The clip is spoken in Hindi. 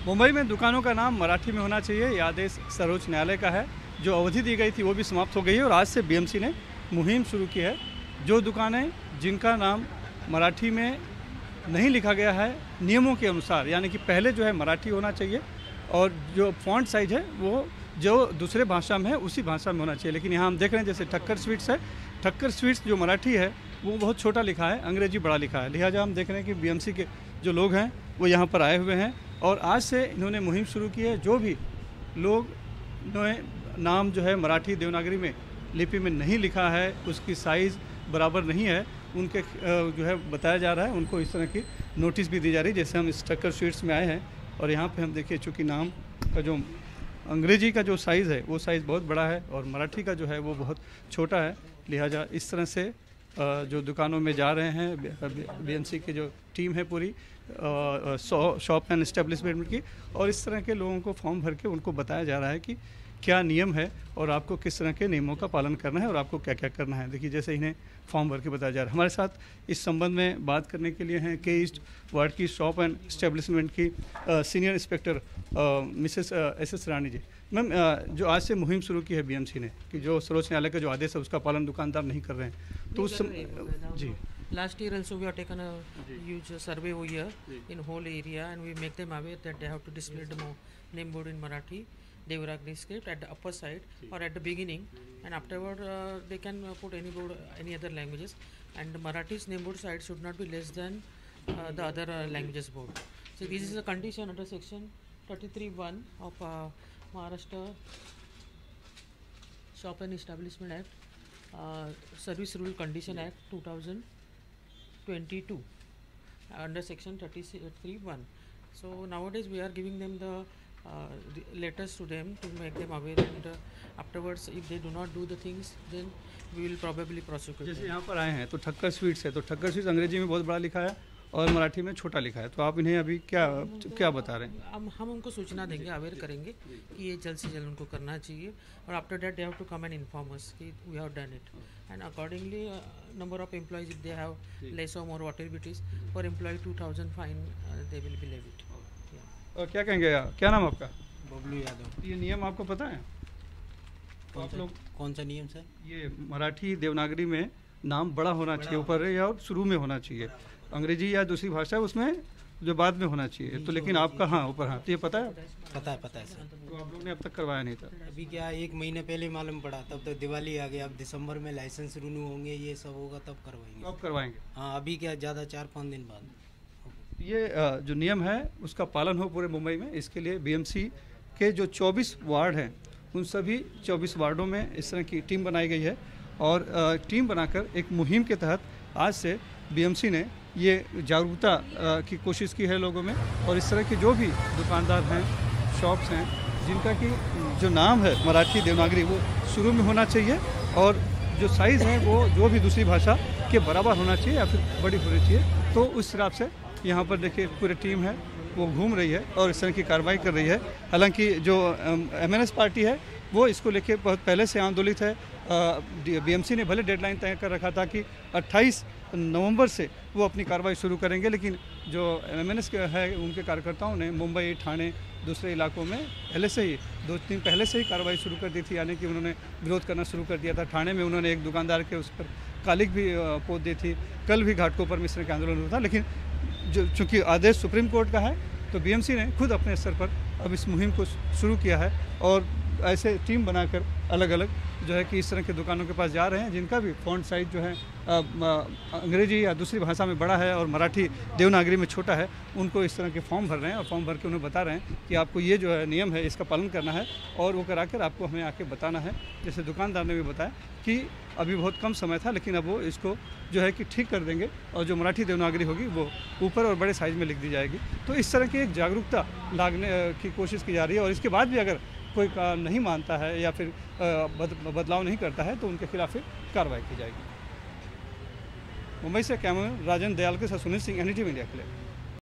मुंबई में दुकानों का नाम मराठी में होना चाहिए, यह आदेश सर्वोच्च न्यायालय का है। जो अवधि दी गई थी वो भी समाप्त हो गई है और आज से बीएमसी ने मुहिम शुरू की है। जो दुकानें जिनका नाम मराठी में नहीं लिखा गया है नियमों के अनुसार, यानी कि पहले जो है मराठी होना चाहिए और जो फॉन्ट साइज है वो जो दूसरे भाषा में है उसी भाषा में होना चाहिए। लेकिन यहाँ हम देख रहे हैं जैसे ठक्कर स्वीट्स है, ठक्कर स्वीट्स जो मराठी है वो बहुत छोटा लिखा है, अंग्रेजी बड़ा लिखा है। लिहाजा हम देख रहे हैं कि बीएमसी के जो लोग हैं वो यहाँ पर आए हुए हैं और आज से इन्होंने मुहिम शुरू की है। जो भी लोग नाम जो है मराठी देवनागरी में लिपि में नहीं लिखा है, उसकी साइज़ बराबर नहीं है, उनके जो है बताया जा रहा है, उनको इस तरह की नोटिस भी दी जा रही है। जैसे हम इस ठक्कर स्वीट्स में आए हैं और यहाँ पे हम देखिए चूँकि नाम का जो अंग्रेजी का जो साइज़ है वो साइज़ बहुत बड़ा है और मराठी का जो है वो बहुत छोटा है। लिहाजा इस तरह से जो दुकानों में जा रहे हैं बीएमसी की जो टीम है पूरी शॉप एंड एस्टेब्लिशमेंट की, और इस तरह के लोगों को फॉर्म भर के उनको बताया जा रहा है कि क्या नियम है और आपको किस तरह के नियमों का पालन करना है और आपको क्या क्या करना है। देखिए जैसे इन्हें फॉर्म भर के बताया जा रहा है। हमारे साथ इस संबंध में बात करने के लिए हैं के ईस्ट वार्ड की शॉप एंड एस्टेब्लिशमेंट की सीनियर इंस्पेक्टर मिसेस एस रानी जी। मैम, जो आज से मुहिम शुरू की है बीएमसी ने कि जो सर्वोच्च न्यायालय का जो आदेश है उसका पालन दुकानदार नहीं कर रहे हैं, तो उस जी Last year also we have taken a huge survey over here in whole area and we make them aware that they have to display the name board in Marathi, Devanagari script at the upper side or at the beginning, and afterward they can put any board, any other languages, and the Marathi's name board side should not be less than the other languages board. So this is a condition under section 33(1) of Maharashtra Shop and Establishment Act, Service Rule Condition Act 2022 under section 33(1). So nowadays we are giving them the letters to them to make them aware, and afterwards if they do not do the things then we will probably prosecute. जैसे यहाँ पर आए हैं तो ठक्कर स्वीट्स है, तो ठक्कर स्वीट्स अंग्रेजी में बहुत बड़ा लिखा है और मराठी में छोटा लिखा है, तो आप इन्हें अभी क्या बता रहे हैं? हम उनको सूचना देंगे, अवेयर करेंगे कि ये जल्द से जल्द उनको करना चाहिए, और after that they have to come and inform us कि we have done it, and accordingly number of employees if they have less और more whatever it is for employ 2000 fine they will be levied. और क्या कहेंगे, क्या नाम आपका? बबलू यादव। ये नियम आपको पता है? आप लोग कौन सा नियम सर? ये मराठी देवनागरी में नाम बड़ा होना चाहिए ऊपर या शुरू में होना चाहिए, अंग्रेजी या दूसरी भाषा है उसमें जो बाद में होना चाहिए, तो लेकिन आपका हाँ ऊपर, हाँ, तो ये पता है? पता है सर। तो आप लोग ने अब तक करवाया नहीं था? अभी क्या 1 महीने पहले मालूम पड़ा, तब तक दिवाली आ गया, अब दिसंबर में लाइसेंस रिन्यू होंगे, ये सब होगा तब करवाएंगे। अब करवाएंगे? हाँ, अभी क्या ज़्यादा 4-5 दिन बाद। ये जो नियम है उसका पालन हो पूरे मुंबई में, इसके लिए बीएमसी के जो 24 वार्ड हैं उन सभी 24 वार्डों में इस तरह की टीम बनाई गई है और टीम बनाकर एक मुहिम के तहत आज से बीएमसी ने ये जागरूकता की कोशिश की है लोगों में, और इस तरह के जो भी दुकानदार हैं, शॉप्स हैं जिनका कि जो नाम है मराठी देवनागरी वो शुरू में होना चाहिए और जो साइज़ है वो जो भी दूसरी भाषा के बराबर होना चाहिए या फिर बड़ी होनी चाहिए, तो उस हिसाब से यहाँ पर देखिए पूरी टीम है वो घूम रही है और इस तरह की कार्रवाई कर रही है। हालांकि जो एमएनएस पार्टी है वो इसको लेके बहुत पहले से आंदोलित है। बीएमसी ने भले डेडलाइन तय कर रखा था कि 28 नवंबर से वो अपनी कार्रवाई शुरू करेंगे, लेकिन जो एमएनएस है उनके कार्यकर्ताओं ने मुंबई, ठाणे, दूसरे इलाकों में पहले से ही 2 दिन पहले से ही कार्रवाई शुरू कर दी थी, यानी कि उन्होंने विरोध करना शुरू कर दिया था। ठाणे में उन्होंने एक दुकानदार के उस पर कालिक भी पोत दी थी। कल भी घाटकोपर में इस तरह का आंदोलन हुआ था, लेकिन जो चूँकि आदेश सुप्रीम कोर्ट का है तो बीएमसी ने खुद अपने स्तर पर अब इस मुहिम को शुरू किया है और ऐसे टीम बनाकर अलग अलग जो है कि इस तरह के दुकानों के पास जा रहे हैं जिनका भी फॉन्ट साइज जो है अंग्रेजी या दूसरी भाषा में बड़ा है और मराठी देवनागरी में छोटा है, उनको इस तरह के फॉर्म भर रहे हैं और फॉर्म भर के उन्हें बता रहे हैं कि आपको ये जो है नियम है इसका पालन करना है और वो कराकर आपको हमें आके बताना है। जैसे दुकानदार ने भी बताया कि अभी बहुत कम समय था, लेकिन अब वो इसको जो है कि ठीक कर देंगे और जो मराठी देवनागरी होगी वो ऊपर और बड़े साइज़ में लिख दी जाएगी। तो इस तरह की एक जागरूकता लाने की कोशिश की जा रही है और इसके बाद भी अगर कोई नहीं मानता है या फिर बदलाव नहीं करता है तो उनके खिलाफ फिर कार्रवाई की जाएगी। मुंबई से कैमरा राजन दयाल के साथ सुनील सिंह, एनडीटीवी इंडिया के लिए।